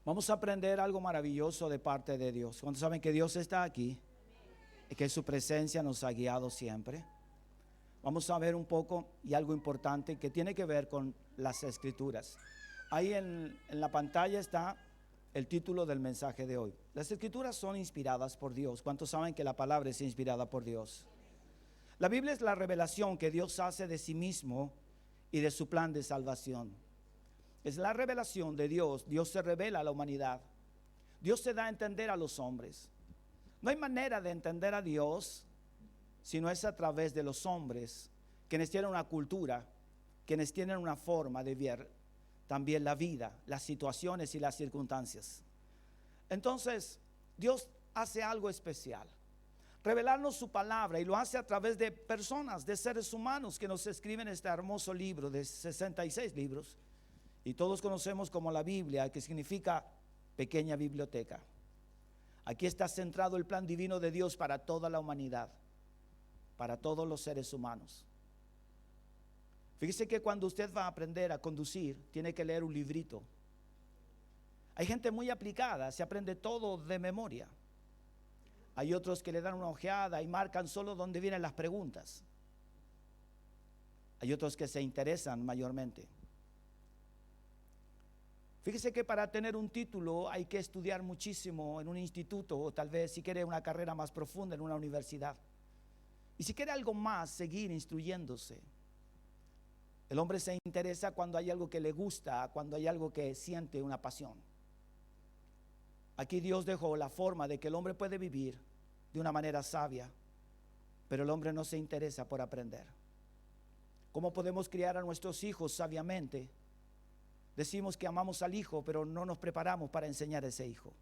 Vamos a aprender algo maravilloso de parte de Dios. ¿Cuántos saben que Dios está aquí? Y que su presencia nos ha guiado siempre. Vamos a ver un poco y algo importante que tiene que ver con las Escrituras. Ahí en la pantalla está el título del mensaje de hoy. Las Escrituras son inspiradas por Dios. ¿Cuántos saben que la palabra es inspirada por Dios? La Biblia es la revelación que Dios hace de sí mismo y de su plan de salvación. Es la revelación de Dios. Dios se revela a la humanidad. Dios se da a entender a los hombres. No hay manera de entender a Dios si no es a través de los hombres, quienes tienen una cultura, quienes tienen una forma de ver también la vida, las situaciones y las circunstancias. Entonces, Dios hace algo especial. Revelarnos su palabra, y lo hace a través de personas, de seres humanos que nos escriben este hermoso libro de 66 libros. Y todos conocemos como la Biblia, que significa pequeña biblioteca. Aquí está centrado el plan divino de Dios para toda la humanidad, para todos los seres humanos. Fíjese que cuando usted va a aprender a conducir, tiene que leer un librito. Hay gente muy aplicada, se aprende todo de memoria. Hay otros que le dan una ojeada y marcan solo donde vienen las preguntas. Hay otros que se interesan mayormente. Fíjese que para tener un título hay que estudiar muchísimo en un instituto, o tal vez si quiere una carrera más profunda en una universidad. Y si quiere algo más, seguir instruyéndose. El hombre se interesa cuando hay algo que le gusta, cuando hay algo que siente una pasión. Aquí Dios dejó la forma de que el hombre puede vivir de una manera sabia, pero el hombre no se interesa por aprender. ¿Cómo podemos criar a nuestros hijos sabiamente? Decimos que amamos al hijo, pero no nos preparamos para enseñar a ese hijo.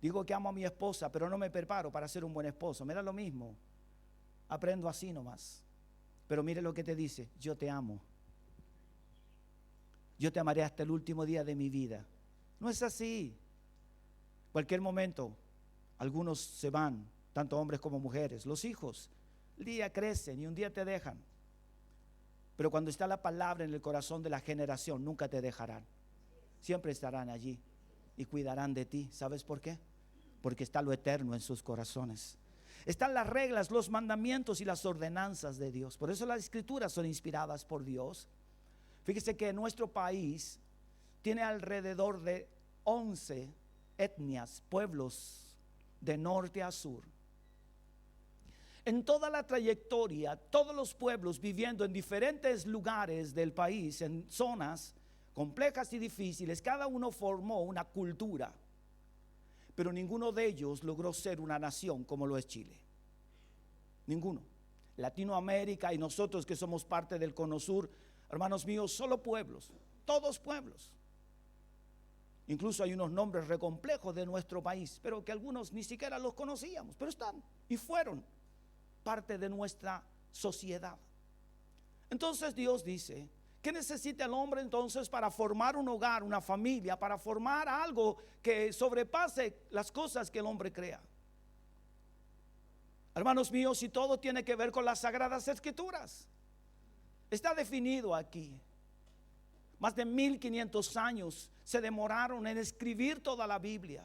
Digo que amo a mi esposa, pero no me preparo para ser un buen esposo. Me da lo mismo. Aprendo así nomás. Pero mire lo que te dice: yo te amo. Yo te amaré hasta el último día de mi vida. No es así. Cualquier momento, algunos se van, tanto hombres como mujeres. Los hijos, el día crecen y un día te dejan. Pero cuando está la palabra en el corazón de la generación, nunca te dejarán. Siempre estarán allí y cuidarán de ti. ¿Sabes por qué? Porque está lo eterno en sus corazones. Están las reglas, los mandamientos y las ordenanzas de Dios. Por eso las Escrituras son inspiradas por Dios. Fíjese que nuestro país tiene alrededor de 11 etnias, pueblos de norte a sur. En toda la trayectoria, todos los pueblos viviendo en diferentes lugares del país, en zonas complejas y difíciles, cada uno formó una cultura, pero ninguno de ellos logró ser una nación como lo es Chile. Ninguno. Latinoamérica y nosotros que somos parte del Cono Sur, hermanos míos, solo pueblos, todos pueblos. Incluso hay unos nombres recomplejos de nuestro país, pero que algunos ni siquiera los conocíamos, pero están y fueron parte de nuestra sociedad. Entonces Dios dice: ¿qué necesita el hombre entonces para formar un hogar, una familia, para formar algo que sobrepase las cosas que el hombre crea? Hermanos míos, y todo tiene que ver con las Sagradas Escrituras. Está definido aquí. Más de 1500 años se demoraron en escribir toda la Biblia.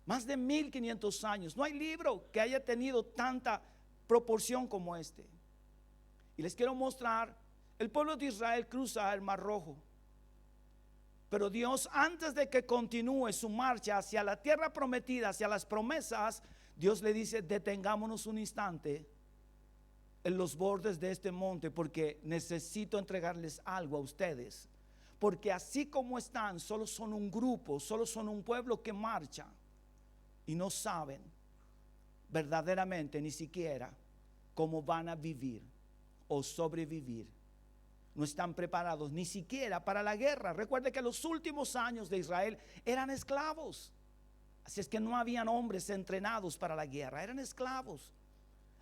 Más de 1500 años. No hay libro que haya tenido tanta proporción como este. Y les quiero mostrar, el pueblo de Israel cruza el Mar Rojo. Pero Dios, antes de que continúe su marcha hacia la tierra prometida, hacia las promesas, Dios le dice: detengámonos un instante en los bordes de este monte, porque necesito entregarles algo a ustedes. Porque así como están, solo son un grupo, solo son un pueblo que marcha. Y no saben verdaderamente ni siquiera cómo van a vivir o sobrevivir. No están preparados ni siquiera para la guerra. Recuerde que los últimos años de Israel eran esclavos. Así es que no habían hombres entrenados para la guerra, eran esclavos.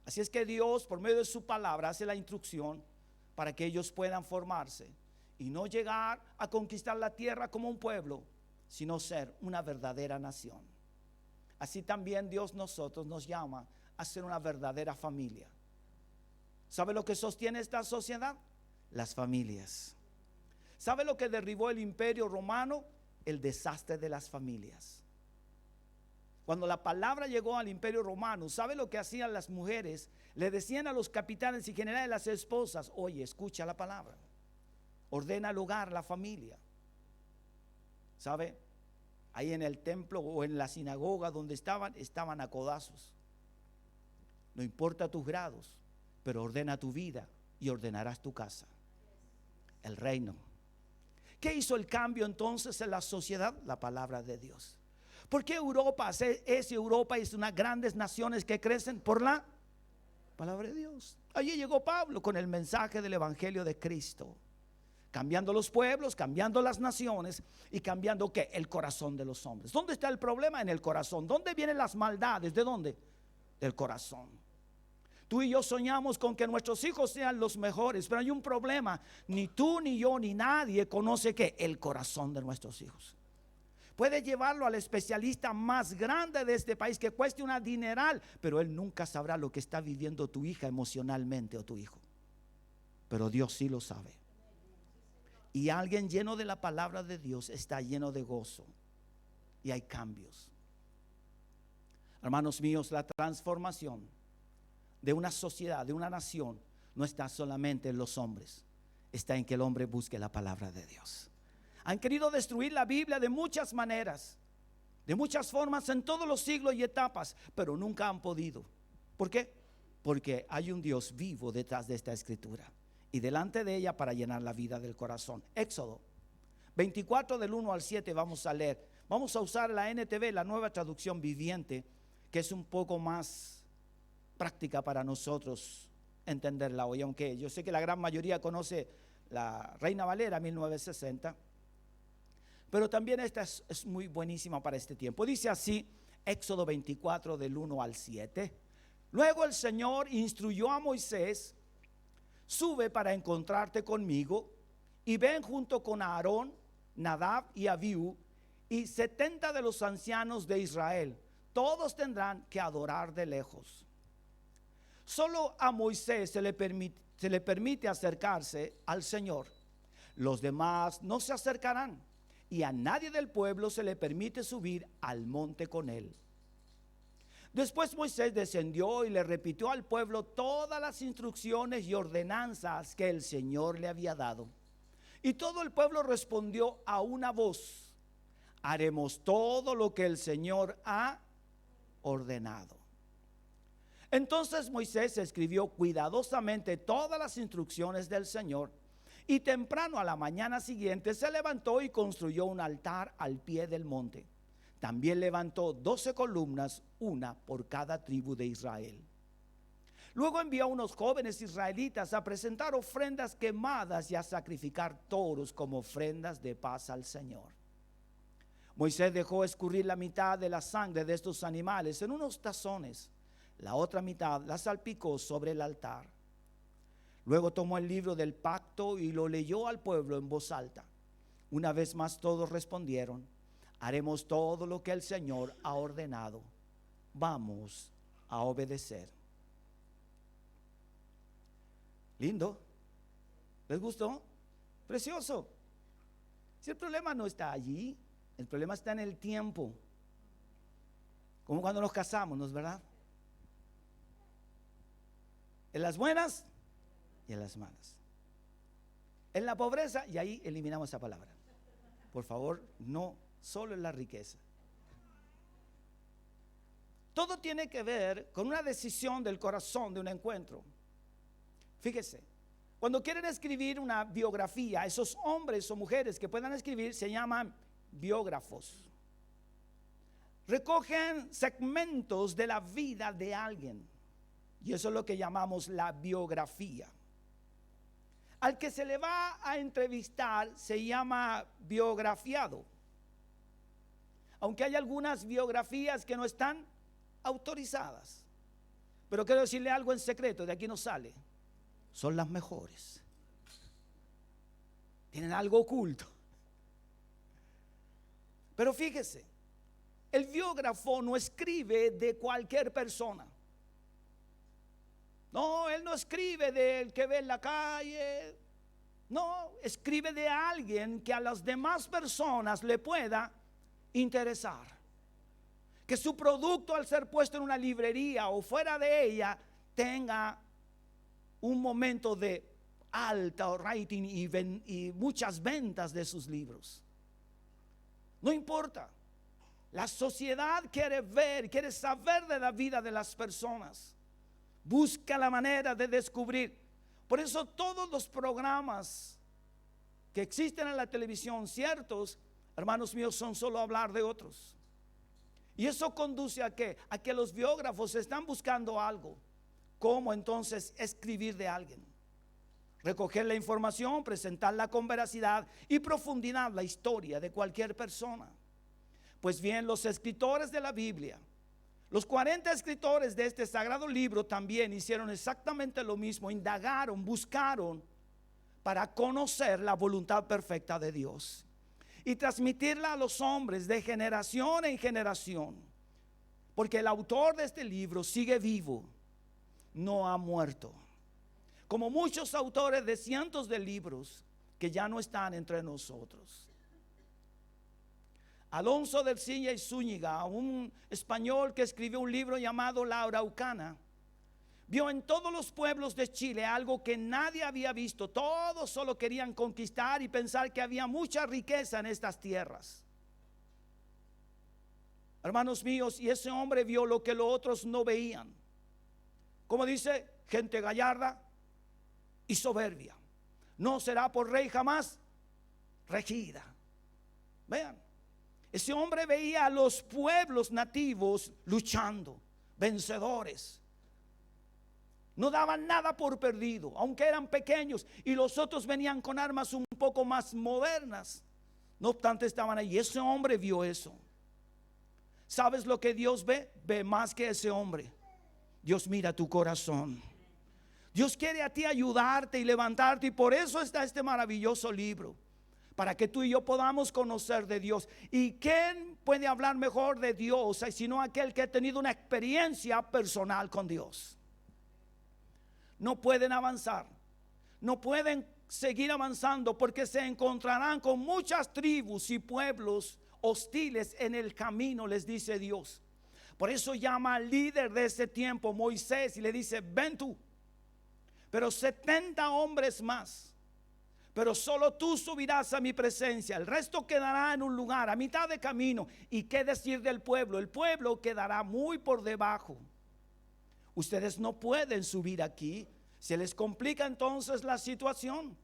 Así es que Dios, por medio de su palabra, hace la instrucción para que ellos puedan formarse y no llegar a conquistar la tierra como un pueblo, sino ser una verdadera nación. Así también Dios nosotros nos llama a ser una verdadera familia. ¿Sabe lo que sostiene esta sociedad? Las familias. ¿Sabe lo que derribó el imperio romano? el desastre de las familias. Cuando la palabra llegó al Imperio Romano, ¿sabe lo que hacían las mujeres? Le decían a los capitanes y generales de las esposas: oye, escucha la palabra, ordena el hogar, la familia. ¿Sabe? Ahí en el templo o en la sinagoga donde estaban a codazos. No importa tus grados, pero ordena tu vida y ordenarás tu casa, el reino. ¿Qué hizo el cambio entonces en la sociedad? La palabra de Dios. ¿Por qué Europa es una grandes naciones que crecen? Por la palabra de Dios. Allí llegó Pablo con el mensaje del evangelio de Cristo, cambiando los pueblos, cambiando las naciones y cambiando ¿qué? El corazón de los hombres. ¿Dónde está el problema? En el corazón. ¿Dónde vienen las maldades? ¿De dónde? Del corazón. Tú y yo soñamos con que nuestros hijos sean los mejores, pero hay un problema. Ni tú, ni yo, ni nadie conoce ¿qué? El corazón de nuestros hijos. Puede llevarlo al especialista más grande de este país que cueste una dineral, pero él nunca sabrá lo que está viviendo tu hija emocionalmente o tu hijo. Pero Dios sí lo sabe. Y alguien lleno de la palabra de Dios está lleno de gozo. Y hay cambios. Hermanos míos, la transformación de una sociedad, de una nación, no está solamente en los hombres. Está en que el hombre busque la palabra de Dios. Han querido destruir la Biblia de muchas maneras, de muchas formas, en todos los siglos y etapas, pero nunca han podido. ¿Por qué? Porque hay un Dios vivo detrás de esta escritura y delante de ella para llenar la vida del corazón. Éxodo 24 del 1 al 7 vamos a leer. Vamos a usar la NTV, la Nueva Traducción Viviente, que es un poco más práctica para nosotros entenderla hoy, aunque yo sé que la gran mayoría conoce la Reina Valera 1960. Pero también esta es muy buenísima para este tiempo. Dice así, Éxodo 24 del 1 al 7. Luego el Señor instruyó a Moisés: sube para encontrarte conmigo y ven junto con Aarón, Nadab y Abiú y 70 de los ancianos de Israel. Todos tendrán que adorar de lejos. Solo a Moisés se le permite acercarse al Señor. Los demás no se acercarán. Y a nadie del pueblo se le permite subir al monte con él. Después Moisés descendió y le repitió al pueblo todas las instrucciones y ordenanzas que el Señor le había dado. Y todo el pueblo respondió a una voz: haremos todo lo que el Señor ha ordenado. Entonces Moisés escribió cuidadosamente todas las instrucciones del Señor. Y temprano a la mañana siguiente se levantó y construyó un altar al pie del monte. También levantó 12 columnas, una por cada tribu de Israel. Luego envió a unos jóvenes israelitas a presentar ofrendas quemadas y a sacrificar toros como ofrendas de paz al Señor. Moisés dejó escurrir la mitad de la sangre de estos animales en unos tazones. La otra mitad la salpicó sobre el altar. Luego tomó el libro del pacto y lo leyó al pueblo en voz alta. Una vez más todos respondieron: haremos todo lo que el Señor ha ordenado. Vamos a obedecer. Lindo. ¿Les gustó? Precioso. Si el problema no está allí, el problema está en el tiempo. Como cuando nos casamos, ¿no es verdad? En las buenas y en las malas. En la pobreza, y ahí eliminamos esa palabra. Por favor, no solo en la riqueza. Todo tiene que ver con una decisión del corazón de un encuentro. Fíjese, cuando quieren escribir una biografía, esos hombres o mujeres que puedan escribir se llaman biógrafos. Recogen segmentos de la vida de alguien. Y eso es lo que llamamos la biografía. Al que se le va a entrevistar se llama biografiado. Aunque hay algunas biografías que no están autorizadas. Pero quiero decirle algo en secreto, de aquí no sale. Son las mejores. Tienen algo oculto. Pero fíjese, el biógrafo no escribe de cualquier persona. No, él no escribe del que ve en la calle, No, escribe de alguien que a las demás personas le pueda interesar. Que su producto, al ser puesto en una librería o fuera de ella, tenga un momento de alta rating y muchas ventas de sus libros. No importa. La sociedad quiere ver, quiere saber de la vida de las personas. Busca la manera de descubrir. Por eso todos los programas que existen en la televisión, ciertos, hermanos míos, son solo hablar de otros. Y eso conduce a ¿qué? A que los biógrafos están buscando algo. ¿Cómo entonces escribir de alguien? Recoger la información, presentarla con veracidad y profundidad la historia de cualquier persona. Pues bien, los escritores de la Biblia, los 40 escritores de este sagrado libro también hicieron exactamente lo mismo, indagaron, buscaron para conocer la voluntad perfecta de Dios y transmitirla a los hombres de generación en generación, porque el autor de este libro sigue vivo, no ha muerto, como muchos autores de cientos de libros que ya no están entre nosotros. Alonso del Cilla y Zúñiga, un español que escribió un libro llamado La Araucana, vio en todos los pueblos de Chile algo que nadie había visto. Todos solo querían conquistar y pensar que había mucha riqueza en estas tierras. Hermanos míos, y ese hombre vio lo que los otros no veían. Como dice, gente gallarda y soberbia. No será por rey jamás regida. Vean. Ese hombre veía a los pueblos nativos luchando, vencedores. No daban nada por perdido, aunque eran pequeños, y los otros venían con armas un poco más modernas. No obstante, estaban ahí. Ese hombre vio eso. ¿Sabes lo que Dios ve? Ve más que ese hombre. Dios mira tu corazón. Dios quiere a ti ayudarte y levantarte, y por eso está este maravilloso libro. Para que tú y yo podamos conocer de Dios. ¿Y quién puede hablar mejor de Dios sino aquel que ha tenido una experiencia personal con Dios? No pueden avanzar, no pueden seguir avanzando, porque se encontrarán con muchas tribus y pueblos hostiles en el camino, les dice Dios. Por eso llama al líder de ese tiempo, Moisés, y le dice: ven tú, pero 70 hombres más. Pero solo tú subirás a mi presencia, el resto quedará en un lugar a mitad de camino. ¿Y qué decir del pueblo? El pueblo quedará muy por debajo. Ustedes no pueden subir aquí, se les complica entonces la situación.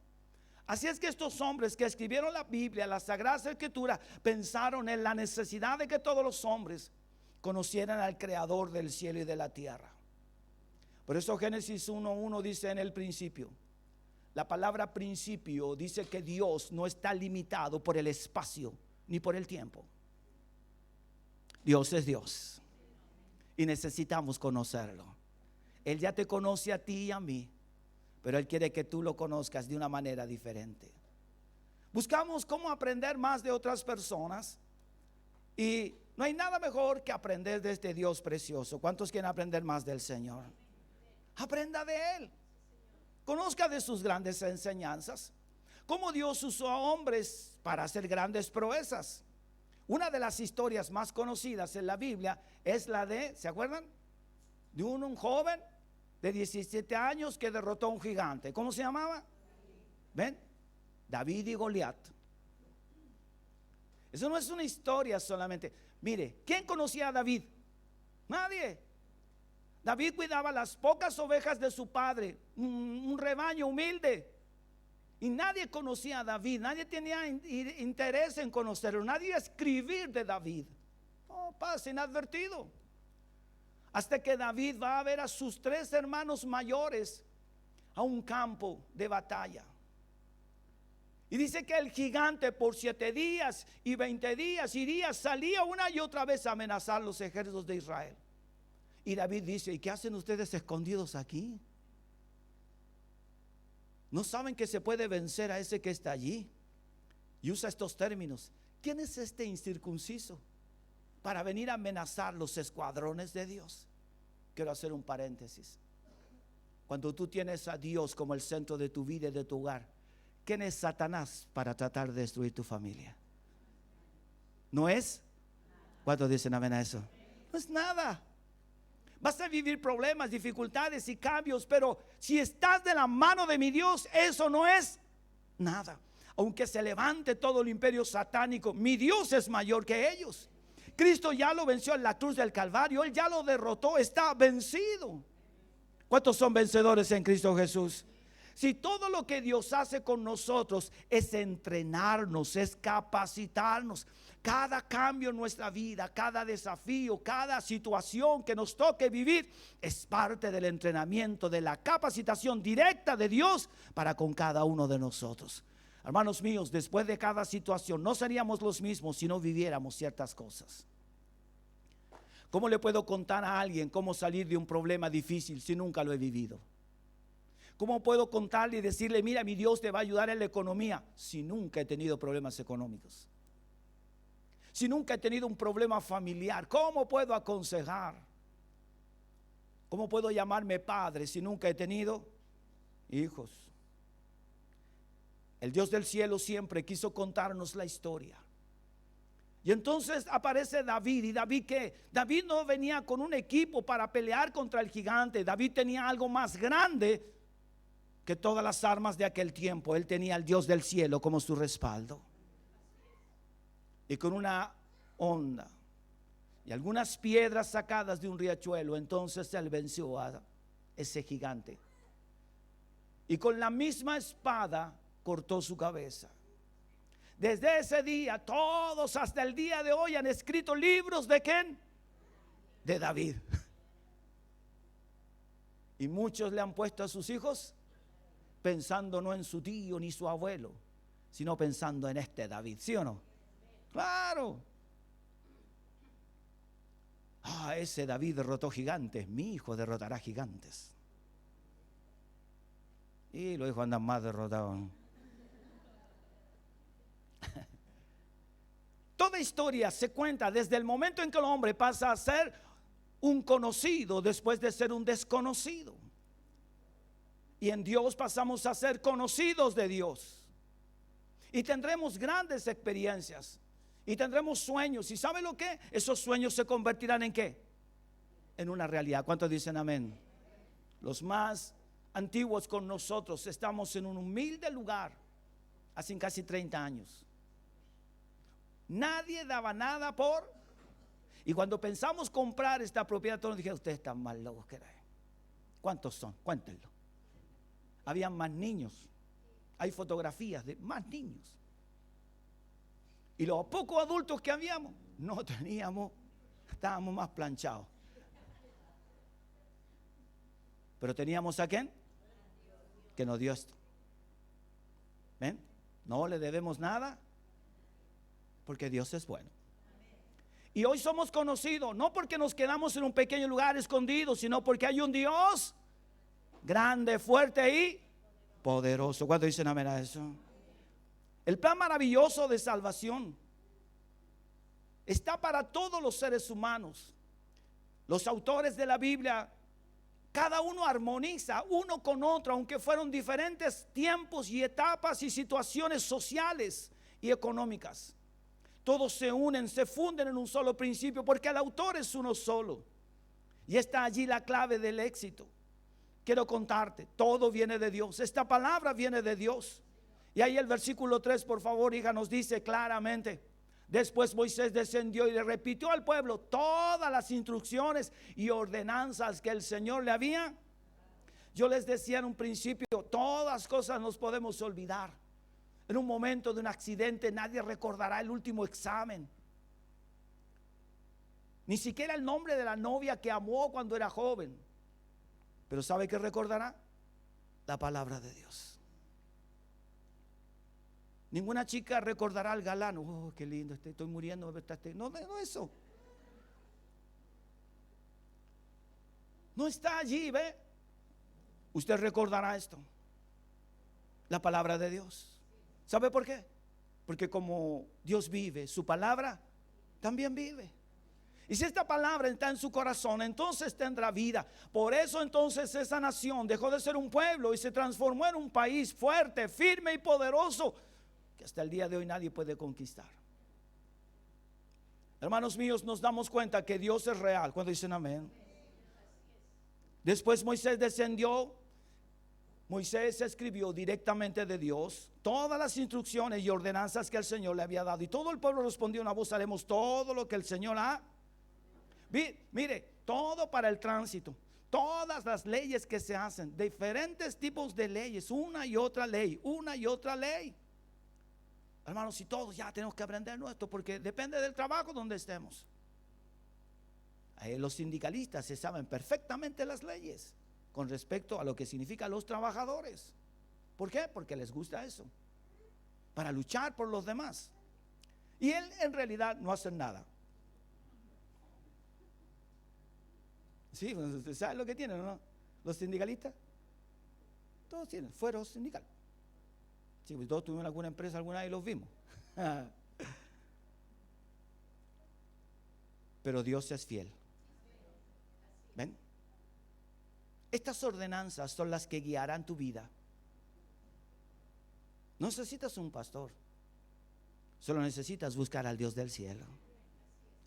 Así es que estos hombres que escribieron la Biblia, la Sagrada Escritura, pensaron en la necesidad de que todos los hombres conocieran al Creador del cielo y de la tierra. Por eso Génesis 1:1 dice: en el principio. La palabra principio dice que Dios no está limitado por el espacio ni por el tiempo. Dios es Dios y necesitamos conocerlo. Él ya te conoce a ti y a mí, pero Él quiere que tú lo conozcas de una manera diferente. Buscamos cómo aprender más de otras personas, y no hay nada mejor que aprender de este Dios precioso. ¿Cuántos quieren aprender más del Señor? Aprenda de Él. Conozca de sus grandes enseñanzas, cómo Dios usó a hombres para hacer grandes proezas. Una de las historias más conocidas en la Biblia es la de, ¿se acuerdan? De un joven de 17 años que derrotó a un gigante. ¿Cómo se llamaba? ¿Ven? David y Goliat. Eso no es una historia solamente. Mire, ¿quién conocía a David? Nadie. David cuidaba las pocas ovejas de su padre, un rebaño humilde. Y nadie conocía a David, nadie tenía interés en conocerlo, nadie iba a escribir de David. Oh, pasa inadvertido. Hasta que David va a ver a sus 3 hermanos mayores a un campo de batalla. Y dice que el gigante por 7 días y 20 días salía una y otra vez a amenazar los ejércitos de Israel. Y David dice: ¿y qué hacen ustedes escondidos aquí? ¿No saben que se puede vencer a ese que está allí? Y usa estos términos: ¿quién es este incircunciso para venir a amenazar los escuadrones de Dios? Quiero hacer un paréntesis. Cuando tú tienes a Dios como el centro de tu vida y de tu hogar, ¿quién es Satanás para tratar de destruir tu familia? ¿No es? ¿Cuántos dicen amén a eso? No es nada. Vas a vivir problemas, dificultades y cambios, pero si estás de la mano de mi Dios, eso no es nada. Aunque se levante todo el imperio satánico, mi Dios es mayor que ellos. Cristo ya lo venció en la cruz del Calvario. Él ya lo derrotó, está vencido. ¿Cuántos son vencedores en Cristo Jesús? Si todo lo que Dios hace con nosotros es entrenarnos, es capacitarnos, cada cambio en nuestra vida, cada desafío, cada situación que nos toque vivir es parte del entrenamiento, de la capacitación directa de Dios para con cada uno de nosotros. Hermanos míos, después de cada situación no seríamos los mismos si no viviéramos ciertas cosas. ¿Cómo le puedo contar a alguien cómo salir de un problema difícil si nunca lo he vivido? ¿Cómo puedo contarle y decirle, mira, mi Dios te va a ayudar en la economía, si nunca he tenido problemas económicos? Si nunca he tenido un problema familiar, ¿cómo puedo aconsejar? ¿Cómo puedo llamarme padre si nunca he tenido hijos? El Dios del cielo siempre quiso contarnos la historia. Y entonces aparece David. ¿Y David qué? David no venía con un equipo para pelear contra el gigante. David tenía algo más grande que todas las armas de aquel tiempo. Él tenía al Dios del cielo como su respaldo. Y con una honda y algunas piedras sacadas de un riachuelo, entonces él venció a ese gigante. Y con la misma espada cortó su cabeza. Desde ese día, todos hasta el día de hoy han escrito libros de ¿quién? De David. Y muchos le han puesto a sus hijos pensando no en su tío ni su abuelo, sino pensando en este David, ¿sí o no? Claro. Ese David derrotó gigantes, mi hijo derrotará gigantes. Y los hijos andan más derrotados. Toda historia se cuenta desde el momento en que el hombre pasa a ser un conocido después de ser un desconocido. Y en Dios pasamos a ser conocidos de Dios. Y tendremos grandes experiencias. Y tendremos sueños. ¿Y sabe lo que? Esos sueños se convertirán en ¿qué? En una realidad. ¿Cuántos dicen amén? Los más antiguos con nosotros estamos en un humilde lugar hace casi 30 años. Nadie daba nada por. Y cuando pensamos comprar esta propiedad, todos dijeron, ustedes están más locos que era. ¿Cuántos son? Cuéntenlo. Habían más niños. Hay fotografías de más niños. Y los pocos adultos que habíamos, no teníamos, estábamos más planchados. Pero teníamos ¿a quién? Que nos dio esto. ¿Ven? No le debemos nada, porque Dios es bueno. Y hoy somos conocidos, no porque nos quedamos en un pequeño lugar escondido, sino porque hay un Dios grande, fuerte y poderoso. ¿Cuántos dicen amén a eso? El plan maravilloso de salvación está para todos los seres humanos. Los autores de la Biblia, cada uno armoniza uno con otro, aunque fueron diferentes tiempos y etapas y situaciones sociales y económicas. Todos se unen, se funden en un solo principio, porque el autor es uno solo. Y está allí la clave del éxito. Quiero contarte, todo viene de Dios. Esta palabra viene de Dios. Y ahí el versículo 3, por favor, hija, nos dice claramente. Después Moisés descendió y le repitió al pueblo todas las instrucciones y ordenanzas que el Señor le había. Yo les decía en un principio, todas las cosas nos podemos olvidar. En un momento de un accidente nadie recordará el último examen. Ni siquiera el nombre de la novia que amó cuando era joven. Pero ¿sabe qué recordará? La palabra de Dios. Ninguna chica recordará al galán. Oh, qué lindo, estoy muriendo. No, no eso. No está allí, ¿ve? Usted recordará esto. La palabra de Dios. ¿Sabe por qué? Porque como Dios vive, su palabra también vive. Y si esta palabra está en su corazón, entonces tendrá vida. Por eso entonces esa nación dejó de ser un pueblo y se transformó en un país fuerte, firme y poderoso, que hasta el día de hoy nadie puede conquistar. Hermanos míos, nos damos cuenta que Dios es real. Cuando dicen amén. Después Moisés descendió. Moisés escribió directamente de Dios todas las instrucciones y ordenanzas que el Señor le había dado. Y todo el pueblo respondió una voz: haremos todo lo que el Señor ha. Mire, todo para el tránsito. Todas las leyes que se hacen, diferentes tipos de leyes, una y otra ley, una y otra ley. Hermanos, y todos ya tenemos que aprender esto, porque depende del trabajo donde estemos. Los sindicalistas se saben perfectamente las leyes con respecto a lo que significa los trabajadores. ¿Por qué? Porque les gusta eso, para luchar por los demás. Y él en realidad no hace nada. Sí, usted sabe lo que tienen, ¿no? Los sindicalistas, todos tienen fuero sindical. Sí, pues todos tuvimos alguna empresa alguna vez y los vimos. Pero Dios es fiel. ¿Ven? Estas ordenanzas son las que guiarán tu vida. No necesitas un pastor, solo necesitas buscar al Dios del cielo,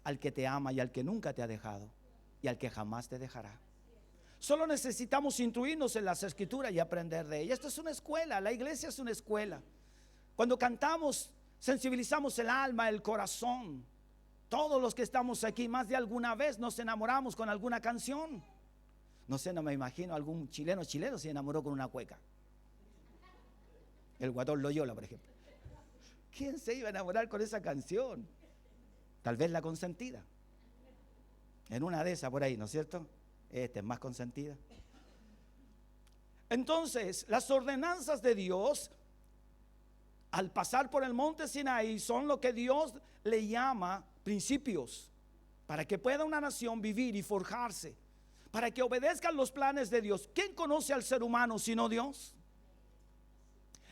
al que te ama y al que nunca te ha dejado y al que jamás te dejará. Solo necesitamos instruirnos en las escrituras y aprender de ellas. Esto es una escuela, la iglesia es una escuela. Cuando cantamos, sensibilizamos el alma, el corazón. Todos los que estamos aquí, más de alguna vez nos enamoramos con alguna canción. No sé, no me imagino algún chileno se enamoró con una cueca. El Guatón Loyola, por ejemplo. ¿Quién se iba a enamorar con esa canción? Tal vez La Consentida. En una de esas por ahí, ¿no es cierto? Esta es más consentida. Entonces, las ordenanzas de Dios, al pasar por el monte Sinaí, son lo que Dios le llama principios, para que pueda una nación vivir y forjarse, para que obedezcan los planes de Dios. ¿Quién conoce al ser humano sino Dios?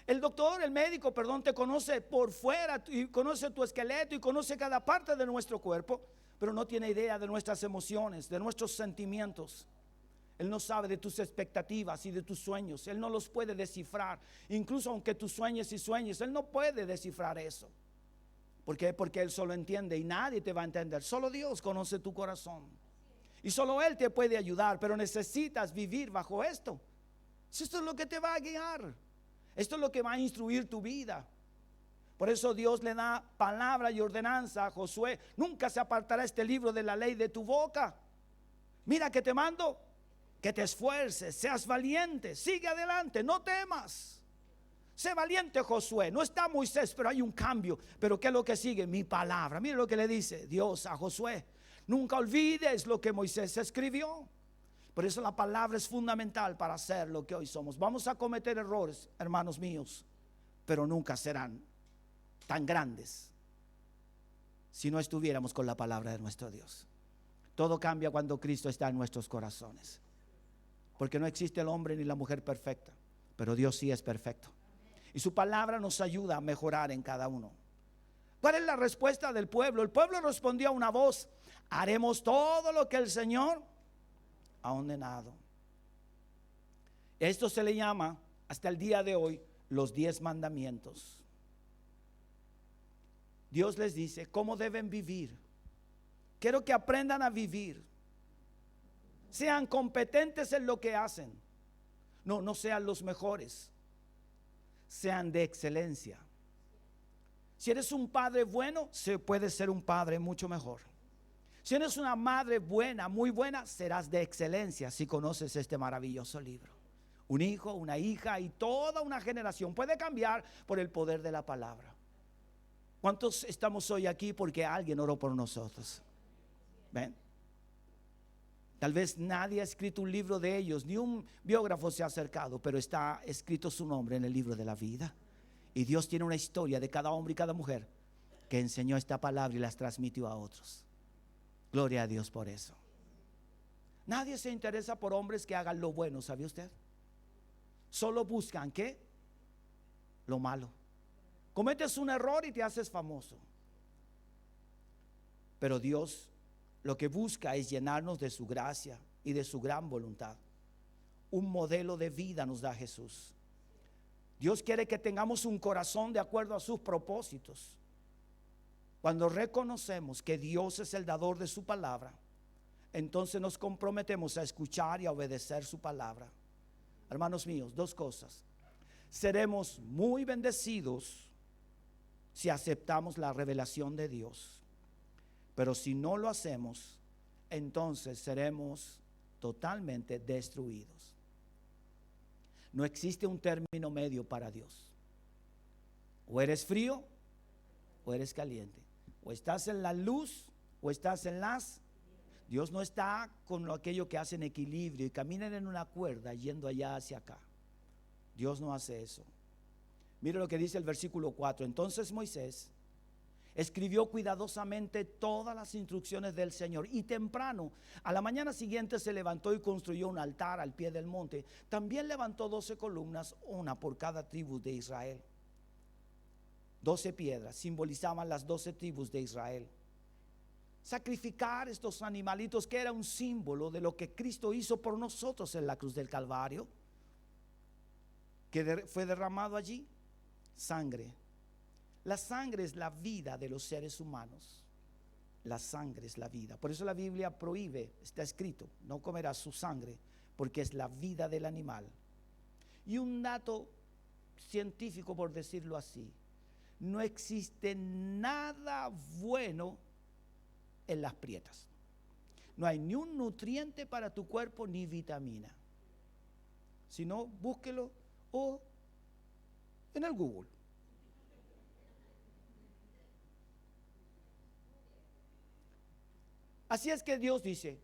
El doctor, el médico, perdón, te conoce por fuera y conoce tu esqueleto y conoce cada parte de nuestro cuerpo, pero no tiene idea de nuestras emociones, de nuestros sentimientos. Él no sabe de tus expectativas y de tus sueños. Él no los puede descifrar. Incluso aunque tú sueñes y sueñes, Él no puede descifrar eso. ¿Por qué? Porque Él solo entiende y nadie te va a entender. Solo Dios conoce tu corazón. Y solo Él te puede ayudar, pero necesitas vivir bajo esto. Esto es lo que te va a guiar. Esto es lo que va a instruir tu vida. Por eso Dios le da palabra y ordenanza a Josué. Nunca se apartará este libro de la ley de tu boca. Mira que te mando, que te esfuerces, seas valiente, sigue adelante, no temas. Sé valiente, Josué. No está Moisés, pero hay un cambio. Pero ¿qué es lo que sigue? Mi palabra. Mira lo que le dice Dios a Josué. Nunca olvides lo que Moisés escribió. Por eso la palabra es fundamental para ser lo que hoy somos. Vamos a cometer errores, hermanos míos, pero nunca serán tan grandes si no estuviéramos con la palabra de nuestro Dios. Todo cambia cuando Cristo está en nuestros corazones, porque no existe el hombre ni la mujer perfecta, pero Dios sí es perfecto y su palabra nos ayuda a mejorar en cada uno. ¿Cuál es la respuesta del pueblo? El pueblo respondió a una voz: haremos todo lo que el Señor ha ordenado. Esto se le llama hasta el día de hoy los 10 mandamientos. Dios les dice cómo deben vivir. Quiero que aprendan a vivir. Sean competentes en lo que hacen. No sean los mejores. Sean de excelencia. Si eres un padre bueno, se puede ser un padre mucho mejor. Si eres una madre buena, muy buena, serás de excelencia si conoces este maravilloso libro. Un hijo, una hija y toda una generación puede cambiar por el poder de la palabra. ¿Cuántos estamos hoy aquí porque alguien oró por nosotros? ¿Ven? Tal vez nadie ha escrito un libro de ellos, ni un biógrafo se ha acercado, pero está escrito su nombre en el libro de la vida. Y Dios tiene una historia de cada hombre y cada mujer que enseñó esta palabra y las transmitió a otros. Gloria a Dios por eso. Nadie se interesa por hombres que hagan lo bueno, ¿sabe usted? Solo buscan ¿qué? Lo malo. Cometes un error y te haces famoso. Pero Dios lo que busca es llenarnos de su gracia y de su gran voluntad. Un modelo de vida nos da Jesús. Dios quiere que tengamos un corazón de acuerdo a sus propósitos. Cuando reconocemos que Dios es el dador de su palabra, entonces nos comprometemos a escuchar y a obedecer su palabra. Hermanos míos, dos cosas. Seremos muy bendecidos si aceptamos la revelación de Dios. Pero si no lo hacemos, entonces seremos totalmente destruidos. No existe un término medio para Dios. O eres frío o eres caliente. O estás en la luz o estás en las. Dios no está con aquello que hacen equilibrio y caminan en una cuerda yendo allá hacia acá. Dios no hace eso. Mire lo que dice el versículo 4. Entonces Moisés escribió cuidadosamente todas las instrucciones del Señor, y temprano, a la mañana siguiente, se levantó y construyó un altar al pie del monte. También levantó 12 columnas, una por cada tribu de Israel. 12 piedras simbolizaban las 12 tribus de Israel. Sacrificar estos animalitos, que era un símbolo de lo que Cristo hizo por nosotros en la cruz del Calvario, que fue derramado allí. Sangre. La sangre es la vida de los seres humanos. La sangre es la vida. Por eso la Biblia prohíbe, está escrito, no comerás su sangre, porque es la vida del animal. Y un dato científico, por decirlo así: no existe nada bueno en las prietas. No hay ni un nutriente para tu cuerpo ni vitamina. Si no, búsquelo o en el Google. Así es que Dios dice: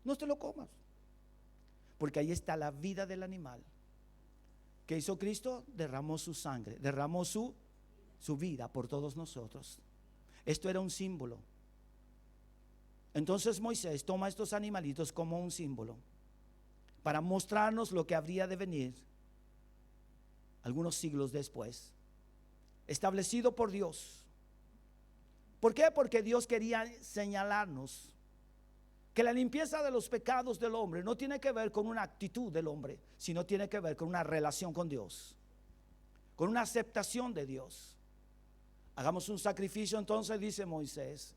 no te lo comas, porque ahí está la vida del animal. ¿Qué hizo Cristo? Derramó su sangre, derramó su vida por todos nosotros. Esto era un símbolo. Entonces Moisés toma estos animalitos como un símbolo para mostrarnos lo que habría de venir algunos siglos después, establecido por Dios. ¿Por qué? Porque Dios quería señalarnos que la limpieza de los pecados del hombre no tiene que ver con una actitud del hombre, sino tiene que ver con una relación con Dios, con una aceptación de Dios. Hagamos un sacrificio, entonces, dice Moisés.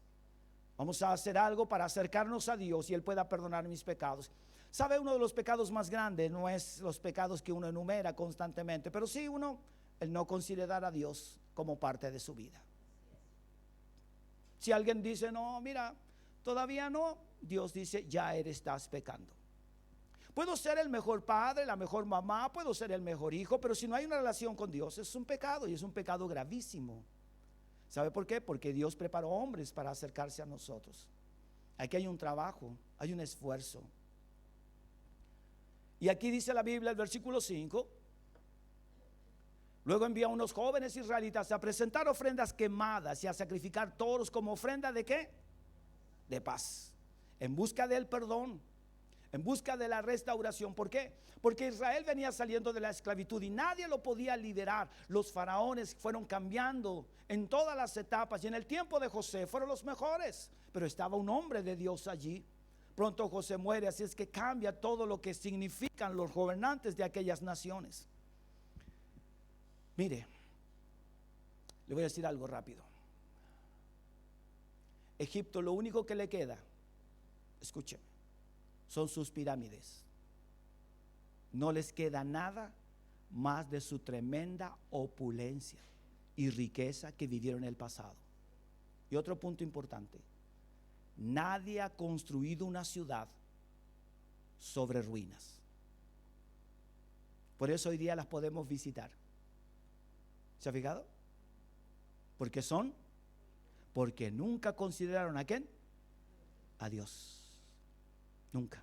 Vamos a hacer algo para acercarnos a Dios y Él pueda perdonar mis pecados. ¿Sabe? Uno de los pecados más grandes no es los pecados que uno enumera constantemente, pero sí el no considerar a Dios como parte de su vida. Si alguien dice: no, mira, todavía no, Dios dice: ya estás pecando. Puedo ser el mejor padre, la mejor mamá, puedo ser el mejor hijo, pero si no hay una relación con Dios, es un pecado, y es un pecado gravísimo. ¿Sabe por qué? Porque Dios preparó hombres para acercarse a nosotros. Aquí hay un trabajo, hay un esfuerzo. Y aquí dice la Biblia, el versículo 5: luego envió a unos jóvenes israelitas a presentar ofrendas quemadas y a sacrificar toros como ofrenda ¿de qué? De paz, en busca del perdón, en busca de la restauración. ¿Por qué? Porque Israel venía saliendo de la esclavitud y nadie lo podía liberar. Los faraones fueron cambiando en todas las etapas, y en el tiempo de José fueron los mejores, pero estaba un hombre de Dios allí. Pronto José muere, así es que cambia todo lo que significan los gobernantes de aquellas naciones. Mire, le voy a decir algo rápido. Egipto, lo único que le queda, escúcheme, son sus pirámides. No les queda nada más de su tremenda opulencia y riqueza que vivieron en el pasado. Y otro punto importante: nadie ha construido una ciudad sobre ruinas. Por eso hoy día las podemos visitar. ¿Se ha fijado? Porque nunca consideraron ¿a quién? A Dios. Nunca.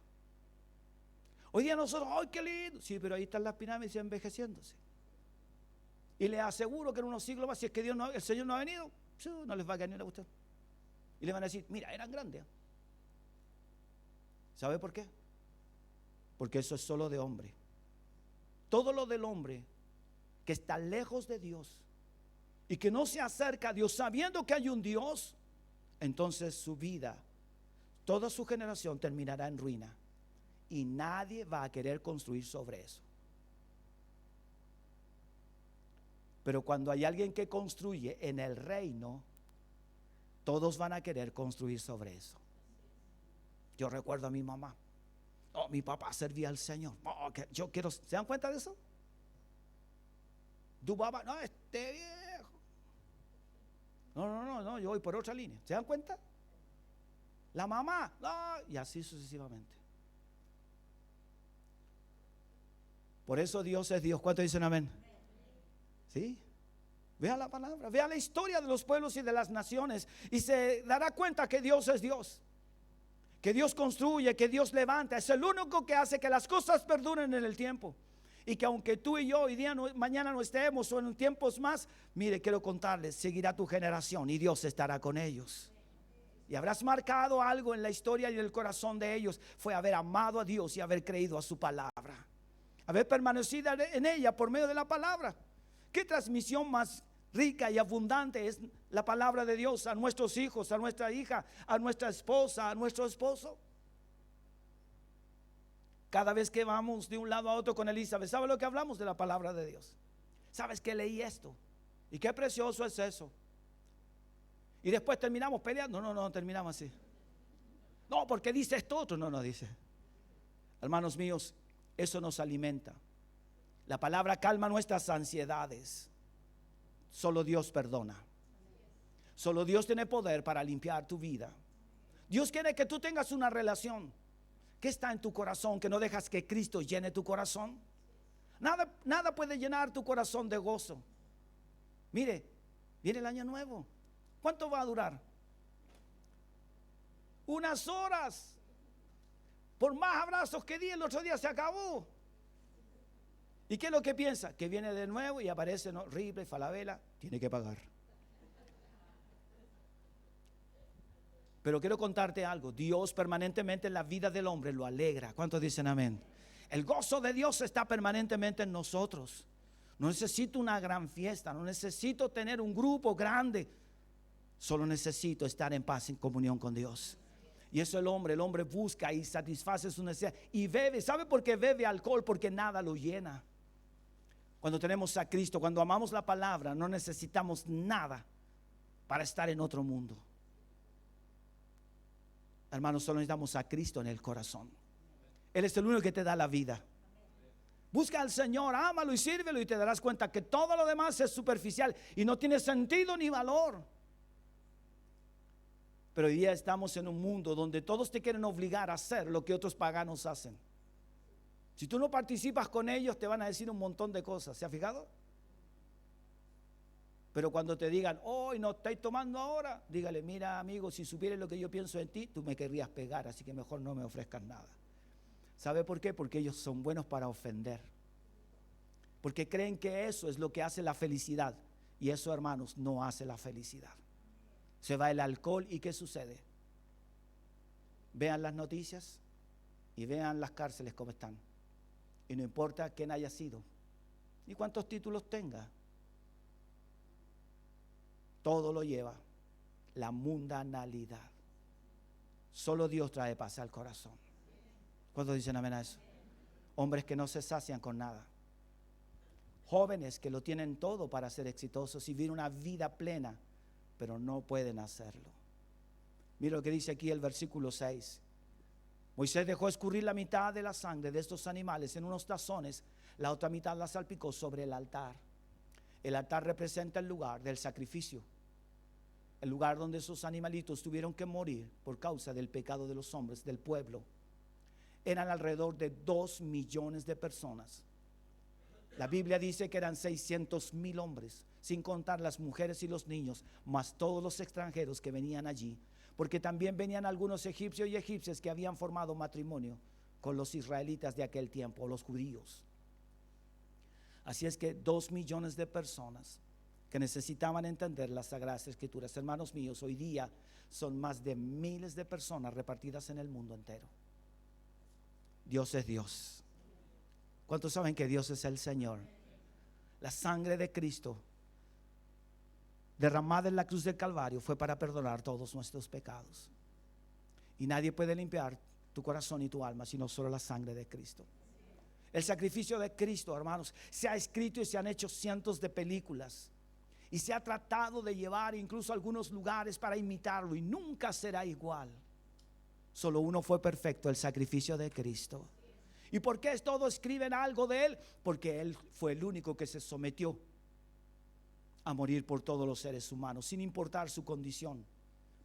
Hoy día nosotros: ¡ay, qué lindo! Sí, pero ahí están las pirámides envejeciéndose. Y les aseguro que en unos siglos más, si es que el Señor no ha venido, no les va a caer a usted. Y le van a decir: mira, eran grandes. ¿Sabe por qué? Porque eso es solo de hombre. Todo lo del hombre que está lejos de Dios y que no se acerca a Dios sabiendo que hay un Dios, entonces su vida, toda su generación terminará en ruina y nadie va a querer construir sobre eso. Pero cuando hay alguien que construye en el reino, todos van a querer construir sobre eso. Yo recuerdo a mi mamá. Oh, mi papá servía al Señor. Oh, que yo quiero. ¿Se dan cuenta de eso? Tu papá, no, este viejo. No, yo voy por otra línea. ¿Se dan cuenta? La mamá, no, y así sucesivamente. Por eso Dios es Dios. ¿Cuántos dicen amén? ¿Sí? Vea la palabra, vea la historia de los pueblos y de las naciones y se dará cuenta que Dios es Dios. Que Dios construye, que Dios levanta. Es el único que hace que las cosas perduren en el tiempo. Y que aunque tú y yo hoy día, mañana no estemos o en tiempos más, mire, quiero contarles, seguirá tu generación y Dios estará con ellos. Y habrás marcado algo en la historia y en el corazón de ellos. Fue haber amado a Dios y haber creído a su palabra. Haber permanecido en ella por medio de la palabra. ¿Qué transmisión más rica y abundante es la palabra de Dios a nuestros hijos, a nuestra hija, a nuestra esposa, a nuestro esposo? Cada vez que vamos de un lado a otro con Elizabeth, ¿sabe lo que hablamos de la palabra de Dios? ¿Sabes que leí esto? Y qué precioso es eso. Y después terminamos peleando. No, terminamos así. No, porque dice esto otro. No dice. Hermanos míos, eso nos alimenta. La palabra calma nuestras ansiedades. Solo Dios perdona. Solo Dios tiene poder para limpiar tu vida. Dios quiere que tú tengas una relación. ¿Qué está en tu corazón que no dejas que Cristo llene tu corazón? Nada puede llenar tu corazón de gozo. Mire, viene el año nuevo. ¿Cuánto va a durar? Unas horas. Por más abrazos que di el otro día se acabó. ¿Y qué es lo que piensa? Que viene de nuevo y aparece, ¿no? Ripley, Falabella, tiene que pagar. Pero quiero contarte algo. Dios permanentemente en la vida del hombre lo alegra. ¿Cuántos dicen amén? El gozo de Dios está permanentemente en nosotros. No necesito una gran fiesta, no necesito tener un grupo grande. Solo necesito estar en paz, en comunión con Dios. Y eso el hombre busca y satisface su necesidad. Y bebe. ¿Sabe por qué bebe alcohol? Porque nada lo llena. Cuando tenemos a Cristo, cuando amamos la palabra, no necesitamos nada para estar en otro mundo. Hermanos, solo necesitamos a Cristo en el corazón. Él es el único que te da la vida. Busca al Señor, ámalo y sírvelo y te darás cuenta que todo lo demás es superficial y no tiene sentido ni valor. Pero hoy día estamos en un mundo donde todos te quieren obligar a hacer lo que otros paganos hacen. Si tú no participas con ellos, te van a decir un montón de cosas. ¿Se ha fijado? Pero cuando te digan, hoy no estáis tomando ahora, dígale, mira amigo, si supieras lo que yo pienso en ti, tú me querrías pegar, así que mejor no me ofrezcas nada. ¿Sabe por qué? Porque ellos son buenos para ofender. Porque creen que eso es lo que hace la felicidad. Y eso, hermanos, no hace la felicidad. Se va el alcohol y ¿qué sucede? Vean las noticias y vean las cárceles como están. Y no importa quién haya sido ni cuántos títulos tenga, todo lo lleva la mundanalidad. Solo Dios trae paz al corazón. ¿Cuántos dicen amén a eso? Hombres que no se sacian con nada. Jóvenes que lo tienen todo para ser exitosos y vivir una vida plena, pero no pueden hacerlo. Mira lo que dice aquí el versículo 6. Moisés dejó escurrir la mitad de la sangre de estos animales en unos tazones, la otra mitad la salpicó sobre el altar. El altar representa el lugar del sacrificio, el lugar donde esos animalitos tuvieron que morir por causa del pecado de los hombres, del pueblo. Eran alrededor de 2 millones de personas. La Biblia dice que eran 600,000 hombres, sin contar las mujeres y los niños, más todos los extranjeros que venían allí. Porque también venían algunos egipcios y egipcias que habían formado matrimonio con los israelitas de aquel tiempo, los judíos. Así es que 2 millones de personas que necesitaban entender las Sagradas Escrituras. Hermanos míos, hoy día son más de miles de personas repartidas en el mundo entero. Dios es Dios. ¿Cuántos saben que Dios es el Señor? La sangre de Cristo derramada en la cruz del Calvario fue para perdonar todos nuestros pecados. Y nadie puede limpiar tu corazón y tu alma sino solo la sangre de Cristo. El sacrificio de Cristo, hermanos, se ha escrito y se han hecho cientos de películas. Y se ha tratado de llevar incluso a algunos lugares para imitarlo. Y nunca será igual. Solo uno fue perfecto, el sacrificio de Cristo. ¿Y por qué todos escriben algo de Él? Porque Él fue el único que se sometió a morir por todos los seres humanos, sin importar su condición.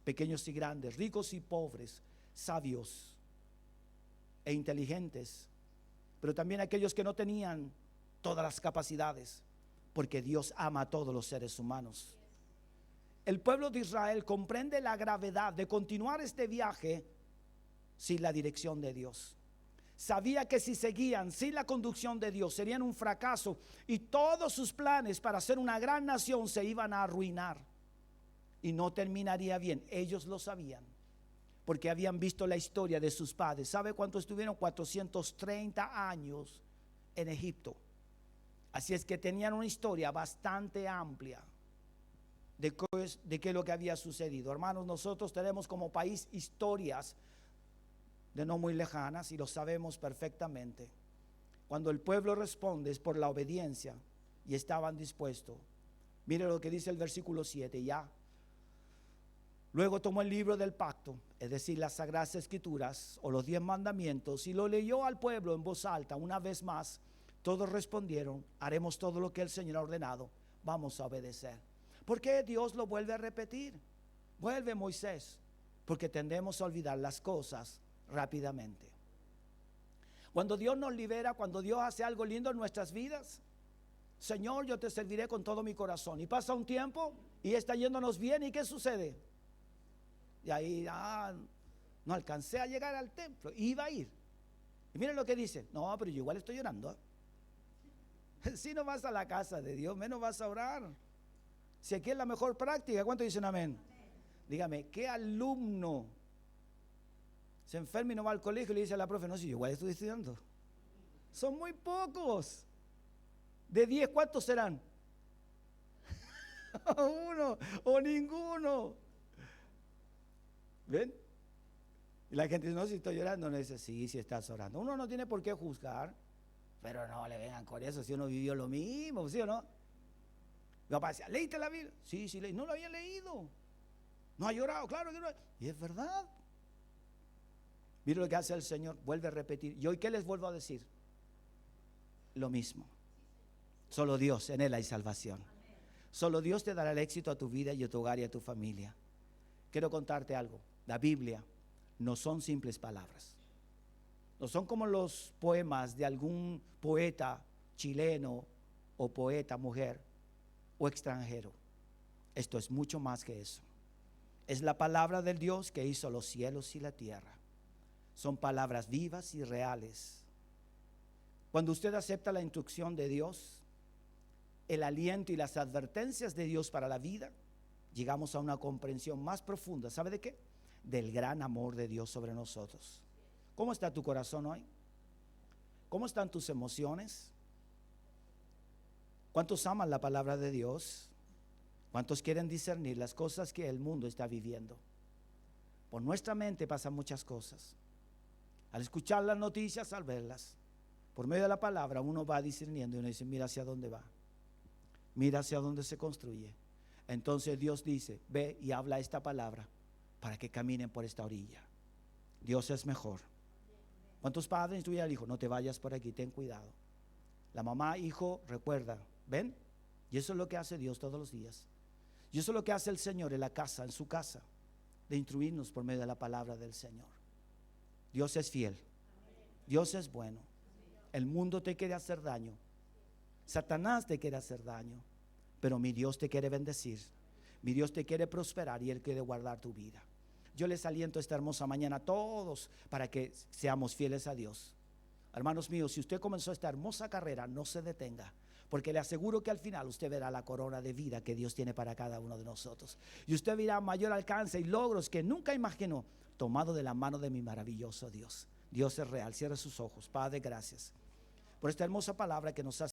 Pequeños y grandes, ricos y pobres, sabios e inteligentes, pero también aquellos que no tenían todas las capacidades, porque Dios ama a todos los seres humanos. El pueblo de Israel comprende la gravedad de continuar este viaje sin la dirección de Dios. Sabía que si seguían sin la conducción de Dios serían un fracaso y todos sus planes para ser una gran nación se iban a arruinar y no terminaría bien. Ellos lo sabían porque habían visto la historia de sus padres. ¿Sabe cuánto estuvieron? 430 años en Egipto. Así es que tenían una historia bastante amplia de qué es lo que había sucedido. Hermanos, nosotros tenemos como país historias de no muy lejanas y lo sabemos perfectamente. Cuando el pueblo responde es por la obediencia y estaban dispuestos. Mire lo que dice el versículo 7, ya. Luego tomó el libro del pacto, es decir, las sagradas escrituras o los 10 mandamientos, y lo leyó al pueblo en voz alta. Una vez más, todos respondieron: haremos todo lo que el Señor ha ordenado, vamos a obedecer. ¿Por qué Dios lo vuelve a repetir? Vuelve Moisés, porque tendemos a olvidar las cosas rápidamente. Cuando Dios nos libera, cuando Dios hace algo lindo en nuestras vidas, Señor, yo te serviré con todo mi corazón. Y pasa un tiempo y está yéndonos bien, ¿y qué sucede? Y ahí, no alcancé a llegar al templo, iba a ir. Y miren lo que dice: no, pero yo igual estoy llorando. Si no vas a la casa de Dios, menos vas a orar. Si aquí es la mejor práctica, ¿cuántos dicen amén? Dígame, ¿qué alumno se enferma y no va al colegio y le dice a la profe: no, si yo igual estoy estudiando? Son muy pocos. De 10, ¿cuántos serán? Uno o ninguno. ¿Ven? Y la gente dice: no, si estoy llorando. No, dice: sí, si estás orando. Uno no tiene por qué juzgar, pero no le vengan con eso si uno vivió lo mismo, ¿sí o no? Mi papá decía: ¿leíste la Biblia? Sí, sí, leí. No lo había leído. No ha llorado, claro que no. Y es verdad. Mire lo que hace el Señor, vuelve a repetir. ¿Y hoy qué les vuelvo a decir? Lo mismo. Solo Dios, en Él hay salvación. Solo Dios te dará el éxito a tu vida y a tu hogar y a tu familia. Quiero contarte algo. La Biblia no son simples palabras. No son como los poemas de algún poeta chileno o poeta mujer o extranjero. Esto es mucho más que eso. Es la palabra del Dios que hizo los cielos y la tierra. Son palabras vivas y reales. Cuando usted acepta la instrucción de Dios, el aliento y las advertencias de Dios para la vida, llegamos a una comprensión más profunda. ¿Sabe de qué? Del gran amor de Dios sobre nosotros. ¿Cómo está tu corazón hoy? ¿Cómo están tus emociones? ¿Cuántos aman la palabra de Dios? ¿Cuántos quieren discernir las cosas que el mundo está viviendo? Por nuestra mente pasan muchas cosas. Al escuchar las noticias, al verlas, por medio de la palabra uno va discerniendo y uno dice: mira hacia dónde va, mira hacia dónde se construye. Entonces Dios dice: ve y habla esta palabra para que caminen por esta orilla. Dios es mejor. ¿Cuántos padres instruyen al hijo? No te vayas por aquí, ten cuidado. La mamá: hijo, recuerda, ven. Y eso es lo que hace Dios todos los días. Y eso es lo que hace el Señor en la casa, en su casa, de instruirnos por medio de la palabra del Señor. Dios es fiel. Dios es bueno. El mundo te quiere hacer daño. Satanás te quiere hacer daño. Pero mi Dios te quiere bendecir. Mi Dios te quiere prosperar y Él quiere guardar tu vida. Yo les aliento esta hermosa mañana a todos para que seamos fieles a Dios. Hermanos míos, si usted comenzó esta hermosa carrera, no se detenga, porque le aseguro que al final usted verá la corona de vida que Dios tiene para cada uno de nosotros. Y usted verá mayor alcance y logros que nunca imaginó, tomado de la mano de mi maravilloso Dios. Dios es real. Cierre sus ojos. Padre, gracias por esta hermosa palabra que nos hace